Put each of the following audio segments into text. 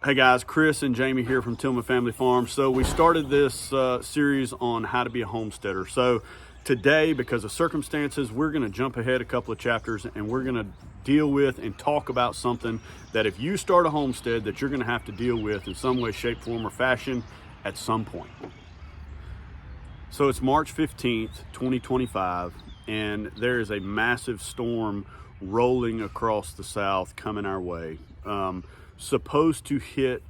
Hey guys, Chris and Jamie here from Tillman Family Farm. So we started this series on how to be a homesteader. So today, because of circumstances, we're going to jump ahead a couple of chapters and we're going to deal with and talk about something that if you start a homestead that you're going to have to deal with in some way, shape, form, or fashion at some point. So it's March 15th, 2025, and there is a massive storm rolling across the south coming our way. Supposed to hit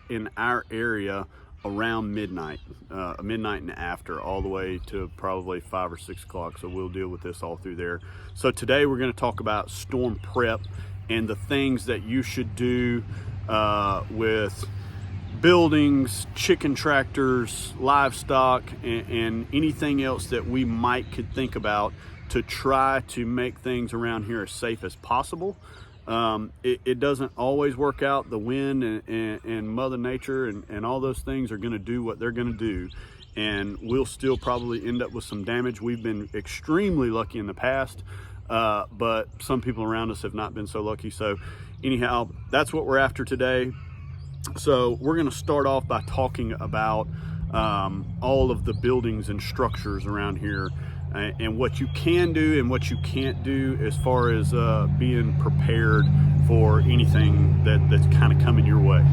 in our area around midnight and after, all the way to probably 5 or 6 o'clock. So we'll deal with this all through there. So today we're going to talk about storm prep and the things that you should do with buildings, chicken tractors, livestock, and anything else that we could think about to try to make things around here as safe as possible. It doesn't always work out. The wind and Mother Nature and all those things are going to do what they're going to do, and we'll still probably end up with some damage. We've been extremely lucky in the past, but some people around us have not been so lucky. So anyhow, that's what we're after today. So we're going to start off by talking about all of the buildings and structures around here, and what you can do and what you can't do as far as being prepared for anything that's kind of coming your way.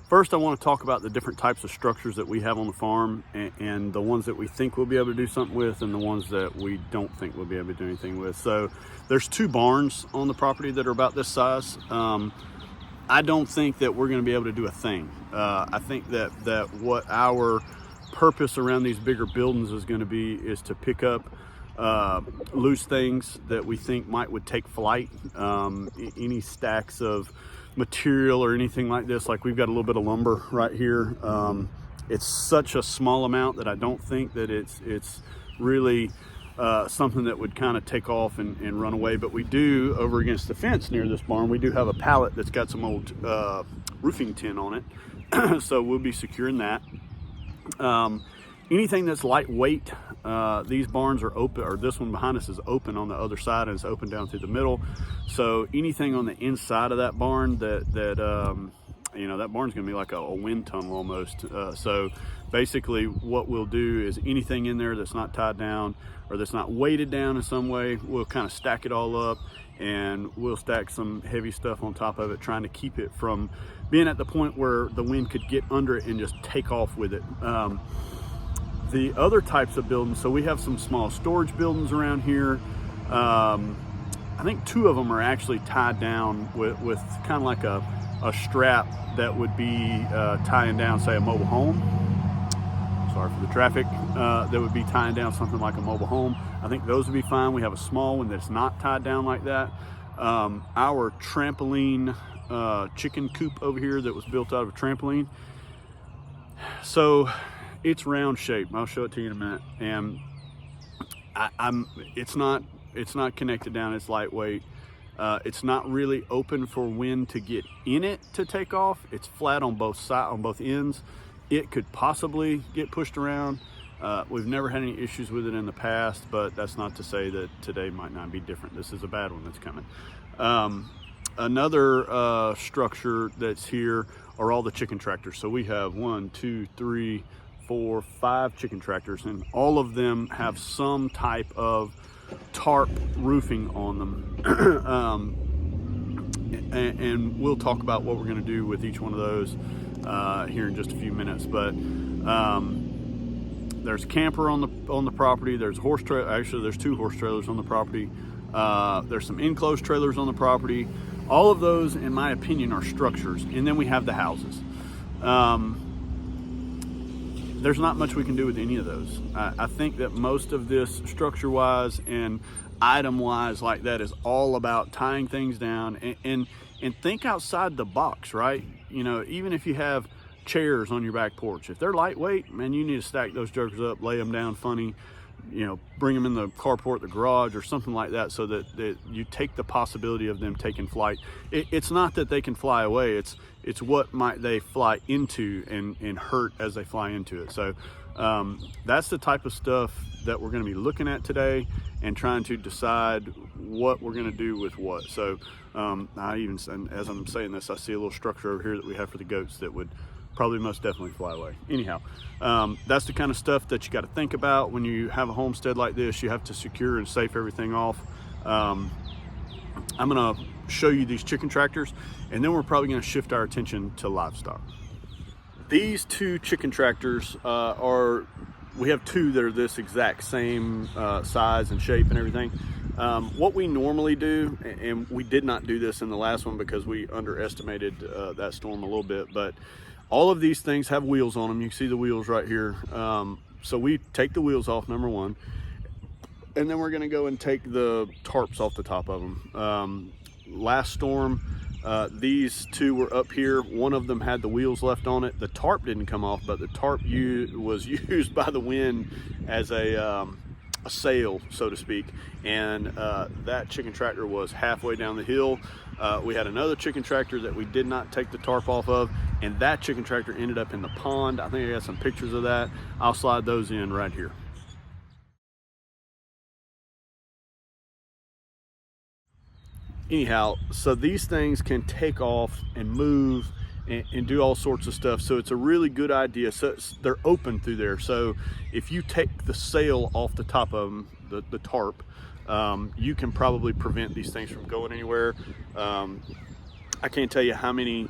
First, I want to talk about the different types of structures that we have on the farm, and the ones that we think we'll be able to do something with and the ones that we don't think we'll be able to do anything with. So there's 2 barns on the property that are about this size. I don't think that we're going to be able to do a thing. I think that what our purpose around these bigger buildings is going to be is to pick up loose things that we think would take flight. Any stacks of material or anything like this. Like we've got a little bit of lumber right here. It's such a small amount that I don't think that it's really something that would kind of take off and run away. But we do, over against the fence near this barn, we do have a pallet that's got some old roofing tin on it. So we'll be securing that. Anything that's lightweight, these barns are open, or this one behind us is open on the other side and it's open down through the middle. So anything on the inside of that barn that barn's gonna be like a wind tunnel almost. So basically what we'll do is anything in there that's not tied down or that's not weighted down in some way, we'll kind of stack it all up, and we'll stack some heavy stuff on top of it, trying to keep it from being at the point where the wind could get under it and just take off with it. The other types of buildings, so we have some small storage buildings around here. I think 2 of them are actually tied down with kind of like a strap that would be tying down, say, a mobile home. Sorry for the traffic. That would be tying down something like a mobile home. I think those would be fine. We have a small one that's not tied down like that. Our trampoline chicken coop over here that was built out of a trampoline. So it's round shaped. I'll show it to you in a minute. And it's not connected down. It's lightweight. It's not really open for wind to get in it to take off. It's flat on both ends. It could possibly get pushed around. We've never had any issues with it in the past, but that's not to say that today might not be different. This is a bad one that's coming. Another structure that's here are all the chicken tractors. So we have 1, 2, 3, 4, 5 chicken tractors, and all of them have some type of tarp roofing on them. And we'll talk about what we're going to do with each one of those here in just a few minutes. But there's a camper on the property. There's horse trailer. Actually, there's 2 horse trailers on the property. There's some enclosed trailers on the property. All of those, in my opinion, are structures. And then we have the houses. There's not much we can do with any of those. I think that most of this, structure-wise and item-wise like that, is all about tying things down and think outside the box, right? You know, even if you have chairs on your back porch, if they're lightweight, man, you need to stack those jokers up, lay them down funny, you know, bring them in the carport, the garage, or something like that, so that you take the possibility of them taking flight. It's not that they can fly away. It's what might they fly into and hurt as they fly into it. So that's the type of stuff that we're going to be looking at today. and trying to decide what we're going to do with what. So I even, as I'm saying this, I see a little structure over here that we have for the goats that would probably most definitely fly away. Anyhow, that's the kind of stuff that you got to think about when you have a homestead like this. You have to secure and safe everything off. I'm going to show you these chicken tractors, and then we're probably going to shift our attention to livestock. These two chicken tractors we have two that are this exact same size and shape and everything. What we normally do, and we did not do this in the last one because we underestimated that storm a little bit, but all of these things have wheels on them. You can see the wheels right here. So we take the wheels off, number one, and then we're gonna go and take the tarps off the top of them. Last storm, these two were up here. One of them had the wheels left on it. The tarp didn't come off, but the tarp was used by the wind as a sail, so to speak. And that chicken tractor was halfway down the hill. We had another chicken tractor that we did not take the tarp off of, and that chicken tractor ended up in the pond. I think I got some pictures of that. I'll slide those in right here. Anyhow, so these things can take off and move and do all sorts of stuff. So it's a really good idea. So they're open through there. So if you take the sail off the top of them, the tarp, you can probably prevent these things from going anywhere. I can't tell you how many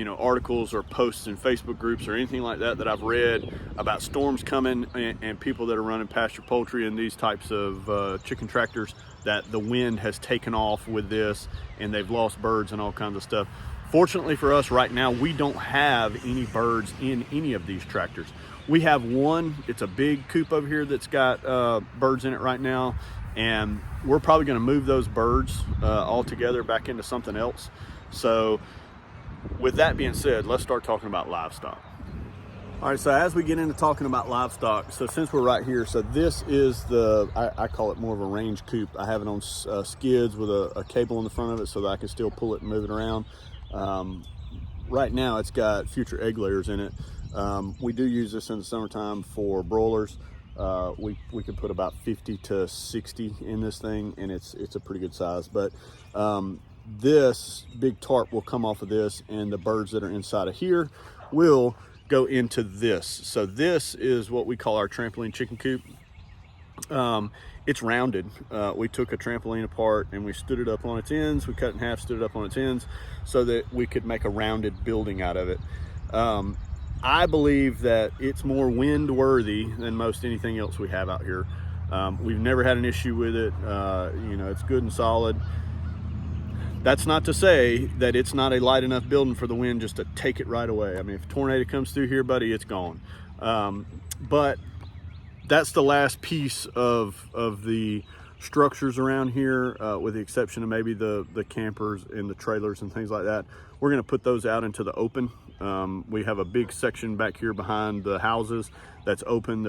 articles or posts in Facebook groups or anything like that I've read about storms coming and people that are running pasture poultry and these types of chicken tractors, that the wind has taken off with this and they've lost birds and all kinds of stuff. Fortunately for us right now, we don't have any birds in any of these tractors. We have one, it's a big coop over here that's got birds in it right now, and we're probably gonna move those birds all together back into something else. So with that being said, let's start talking about livestock. All right, so as we get into talking about livestock, so since we're right here, so this is I call it more of a range coop. I have it on skids with a cable in the front of it so that I can still pull it and move it around. Right now it's got future egg layers in it. We do use this in the summertime for broilers. We can put about 50 to 60 in this thing, and it's a pretty good size. But this big tarp will come off of this, and the birds that are inside of here will go into this. So this is what we call our trampoline chicken coop. It's rounded. We took a trampoline apart and we stood it up on its ends. We cut it in half, stood it up on its ends so that we could make a rounded building out of it. I believe that it's more wind worthy than most anything else we have out here. We've never had an issue with it. It's good and solid. That's not to say that it's not a light enough building for the wind just to take it right away. I mean, if a tornado comes through here, buddy, it's gone. But that's the last piece of the structures around here, with the exception of maybe the campers and the trailers and things like that. We're gonna put those out into the open. We have a big section back here behind the houses that's open.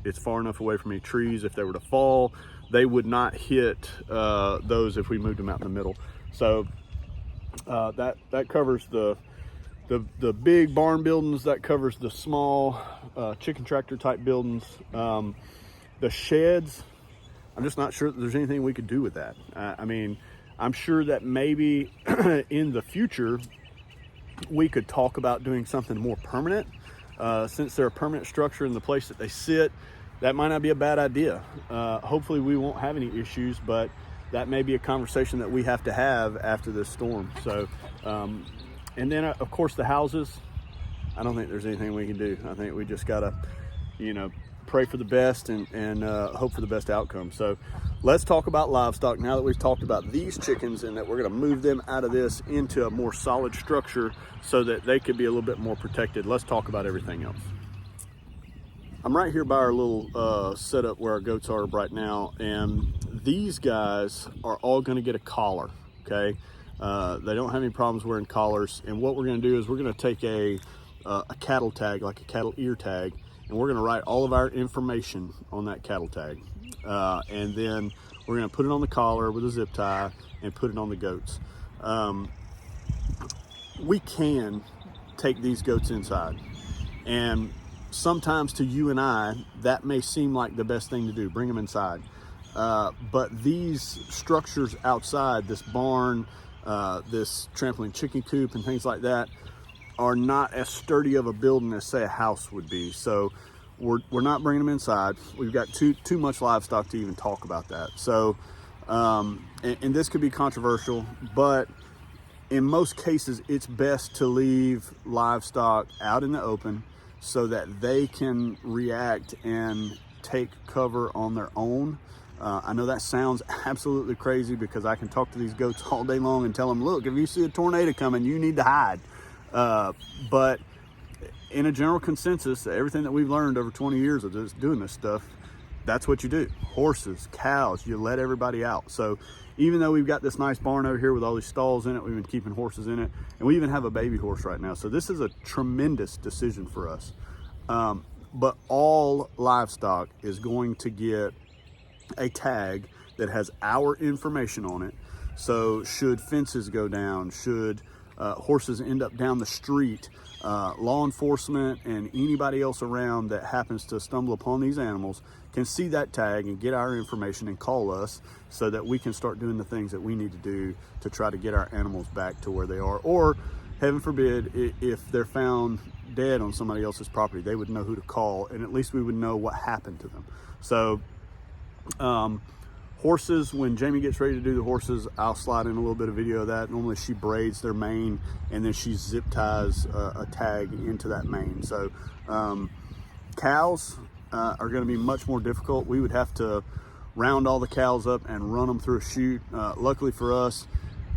It's far enough away from any trees. If they were to fall, they would not hit those if we moved them out in the middle. So that covers the big barn buildings, that covers the small chicken tractor type buildings. The sheds, I'm just not sure that there's anything we could do with that. I mean, I'm sure that maybe in the future we could talk about doing something more permanent. Since they're a permanent structure in the place that they sit, that might not be a bad idea. Hopefully we won't have any issues, but that may be a conversation that we have to have after this storm. So, and then of course the houses, I don't think there's anything we can do. I think we just gotta, pray for the best and hope for the best outcome. So let's talk about livestock now that we've talked about these chickens and that we're gonna move them out of this into a more solid structure so that they could be a little bit more protected. Let's talk about everything else. I'm right here by our little setup where our goats are right now, and these guys are all gonna get a collar, okay? They don't have any problems wearing collars, and what we're gonna do is we're gonna take a cattle tag, like a cattle ear tag, and we're gonna write all of our information on that cattle tag. And then we're gonna put it on the collar with a zip tie and put it on the goats. We can take these goats inside, and sometimes to you and I, that may seem like the best thing to do, bring them inside. But these structures outside, this barn, this trampoline chicken coop and things like that, are not as sturdy of a building as, say, a house would be. So we're not bringing them inside. We've got too much livestock to even talk about that. So, and this could be controversial, but in most cases, it's best to leave livestock out in the open so that they can react and take cover on their own. I know that sounds absolutely crazy because I can talk to these goats all day long and tell them, look, if you see a tornado coming, you need to hide. But in a general consensus, everything that we've learned over 20 years of just doing this stuff, that's what you do. Horses, cows, you let everybody out. So even though we've got this nice barn over here with all these stalls in it, we've been keeping horses in it, and we even have a baby horse right now. So this is a tremendous decision for us. But all livestock is going to get a tag that has our information on it. So should fences go down, should horses end up down the street, law enforcement and anybody else around that happens to stumble upon these animals can see that tag and get our information and call us so that we can start doing the things that we need to do to try to get our animals back to where they are. Or heaven forbid, if they're found dead on somebody else's property, they would know who to call, and at least we would know what happened to them. So horses, when Jamie gets ready to do the horses, I'll slide in a little bit of video of that. Normally she braids their mane and then she zip ties a tag into that mane. So cows are going to be much more difficult. We would have to round all the cows up and run them through a chute. Luckily for us,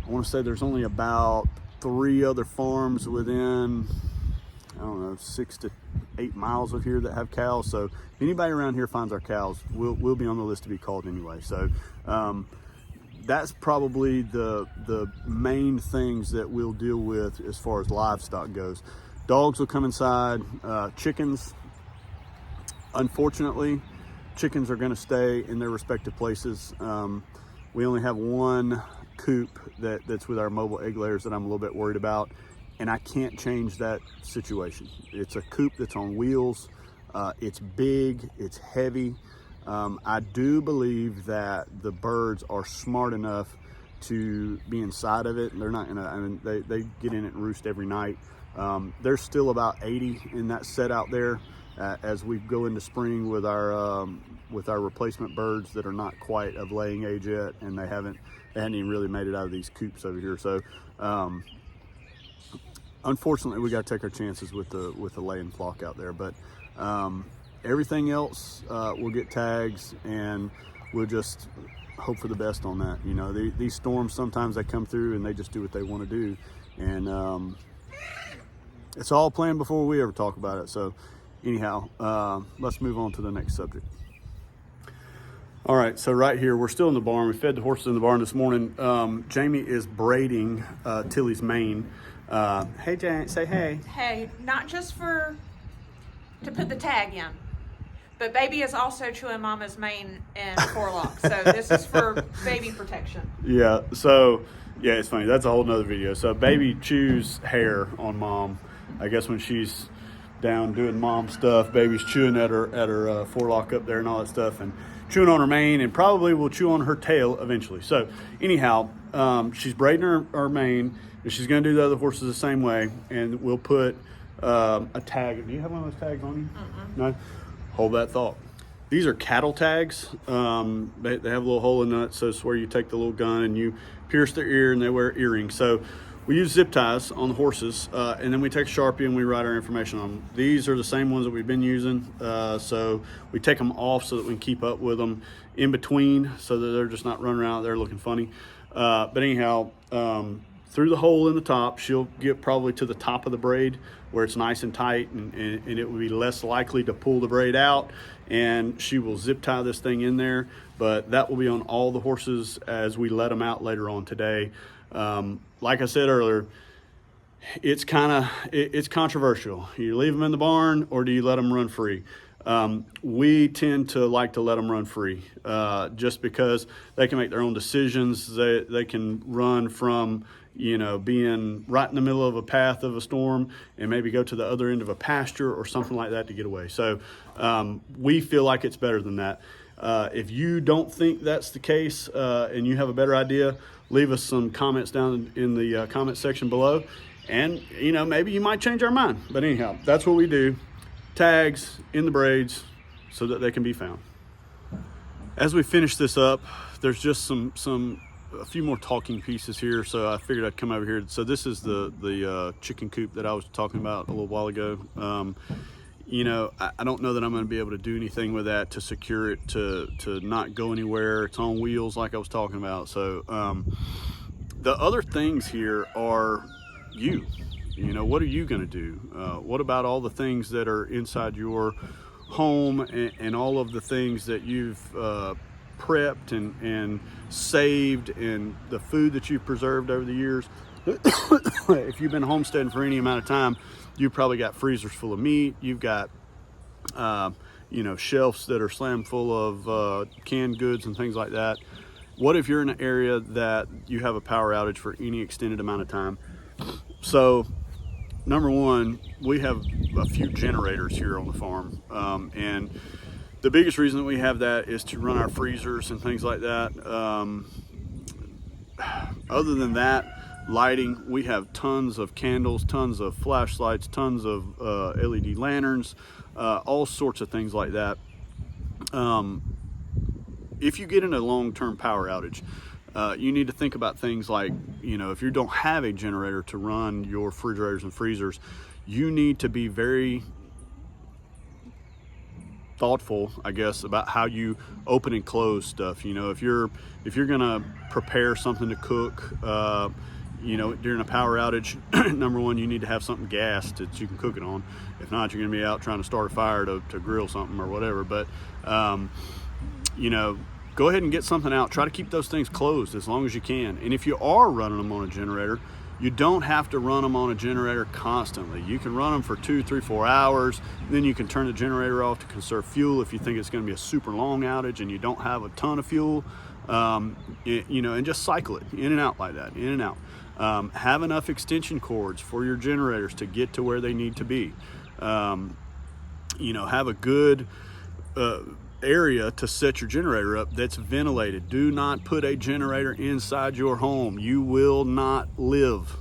I want to say there's only about 3 other farms within, I don't know, 6 to 8 miles of here that have cows. So if anybody around here finds our cows, we'll be on the list to be called anyway. So that's probably the main things that we'll deal with as far as livestock goes. Dogs will come inside. Chickens, unfortunately, chickens are going to stay in their respective places. We only have one coop that's with our mobile egg layers that I'm a little bit worried about, and I can't change that situation. It's a coop that's on wheels. It's big, it's heavy. I do believe that the birds are smart enough to be inside of it. They're not gonna, I mean, they get in it and roost every night. There's still about 80 in that set out there as we go into spring with our replacement birds that are not quite of laying age yet, and they hadn't even really made it out of these coops over here. So unfortunately, we got to take our chances with the laying flock out there. But everything else will get tags, and we'll just hope for the best on that. You know, these storms, sometimes they come through and they just do what they want to do, and it's all planned before we ever talk about it. So anyhow, let's move on to the next subject. All right, so right here, we're still in the barn. We fed the horses in the barn this morning. Jamie is braiding Tilly's mane. Hey, Jane, say hey. Hey, not just to put the tag in, but baby is also chewing mama's mane and forelock. So this is for baby protection. Yeah, so, yeah, it's funny. That's a whole nother video. So baby chews hair on mom. I guess when she's down doing mom stuff, baby's chewing at her forelock up there and all that stuff, and chewing on her mane, and probably will chew on her tail eventually. So anyhow, she's braiding her mane, and she's going to do the other horses the same way, and we'll put a tag. Do you have one of those tags on you? No? Hold that thought. These are cattle tags. They have a little hole in the nut, so it's where you take the little gun and you pierce their ear, and they wear earrings. So we use zip ties on the horses, and then we take a Sharpie and we write our information on them. These are the same ones that we've been using, so we take them off so that we can keep up with them in between, so that they're just not running around out there looking funny. But anyhow, through the hole in the top, she'll get probably to the top of the braid where it's nice and tight, and it will be less likely to pull the braid out, and she will zip tie this thing in there. But that will be on all the horses as we let them out later on today. Like I said earlier, it's controversial. You leave them in the barn, or do you let them run free? We tend to like to let them run free, just because they can make their own decisions. They can run from, being right in the middle of a path of a storm and maybe go to the other end of a pasture or something like that to get away. So we feel like it's better than that. If you don't think that's the case and you have a better idea, leave us some comments down in the comment section below. And, maybe you might change our mind. But anyhow, that's what we do. Tags in the braids so that they can be found. As we finish this up, there's just a few more talking pieces here, so I figured I'd come over here. So this is the chicken coop that I was talking about a little while ago. I don't know that I'm going to be able to do anything with that to secure it to not go anywhere. It's on wheels like I was talking about. So the other things here are what are you going to do? What about all the things that are inside your home and all of the things that you've prepped and saved, and the food that you've preserved over the years? If you've been homesteading for any amount of time, you've probably got freezers full of meat. You've got shelves that are slammed full of canned goods and things like that. What if you're in an area that you have a power outage for any extended amount of time? So number one, we have a few generators here on the farm, and the biggest reason that we have that is to run our freezers and things like that. Other than that, lighting, we have tons of candles, tons of flashlights, tons of LED lanterns, all sorts of things like that. If you get in a long-term power outage, you need to think about things like, if you don't have a generator to run your refrigerators and freezers, you need to be very thoughtful, I guess, about how you open and close stuff. If you're gonna prepare something to cook, during a power outage, number one, you need to have something gassed that you can cook it on. If not, you're gonna be out trying to start a fire to grill something or whatever. But go ahead and get something out. Try to keep those things closed as long as you can. And if you are running them on a generator, you don't have to run them on a generator constantly. You can run them for 2, 3, 4 hours. Then you can turn the generator off to conserve fuel if you think it's going to be a super long outage and you don't have a ton of fuel. And just cycle it in and out like that, in and out. Have enough extension cords for your generators to get to where they need to be. Have a good area to set your generator up that's ventilated. Do not put a generator inside your home. You will not live.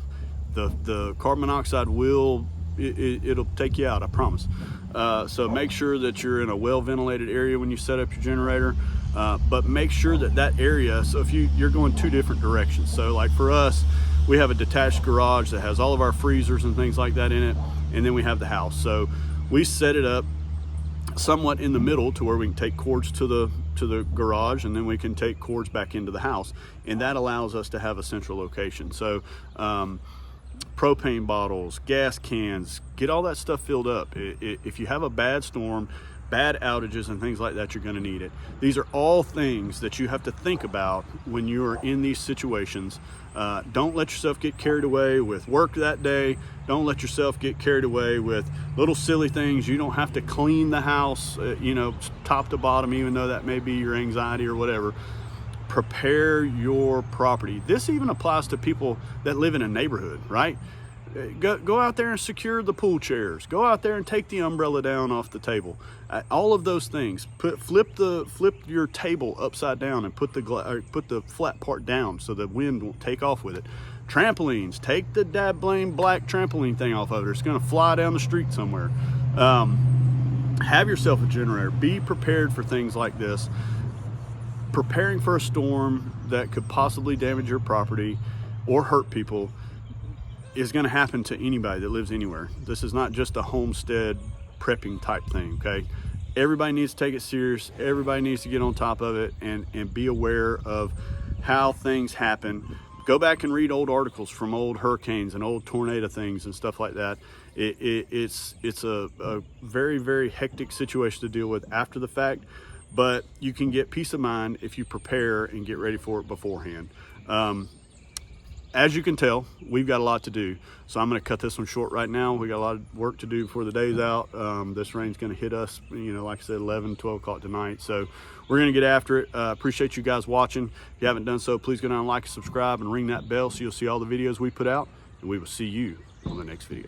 The carbon monoxide it'll take you out, I promise. So make sure that you're in a well ventilated area when you set up your generator, but make sure that area, so if you're going 2 different directions. So like for us, we have a detached garage that has all of our freezers and things like that in it, and then we have the house. So we set it up somewhat in the middle to where we can take cords to the garage, and then we can take cords back into the house, and that allows us to have a central location. So propane bottles, gas cans, get all that stuff filled up. If you have a bad storm, bad outages and things like that, you're going to need it. These are all things that you have to think about when you are in these situations. Don't let yourself get carried away with work that day. Don't let yourself get carried away with little silly things. You don't have to clean the house, top to bottom, even though that may be your anxiety or whatever. Prepare your property. This even applies to people that live in a neighborhood, right? Go out there and secure the pool chairs. Go out there and take the umbrella down off the table. All of those things. Flip your table upside down and put the flat part down so the wind won't take off with it. Trampolines. Take the dab-blame black trampoline thing off of it. It's going to fly down the street somewhere. Have yourself a generator. Be prepared for things like this. Preparing for a storm that could possibly damage your property or hurt people is going to happen to anybody that lives anywhere. This is not just a homestead prepping type thing, okay? Everybody needs to take it serious. Everybody needs to get on top of it and be aware of how things happen. Go back and read old articles from old hurricanes and old tornado things and stuff like that. It's a very, very hectic situation to deal with after the fact, but you can get peace of mind if you prepare and get ready for it beforehand. As you can tell, we've got a lot to do, so I'm going to cut this one short right now. We got a lot of work to do before the day's out. This rain's going to hit us, like I said, 11, 12 o'clock tonight. So we're going to get after it. Appreciate you guys watching. If you haven't done so, please go down and like and subscribe and ring that bell so you'll see all the videos we put out. And we will see you on the next video.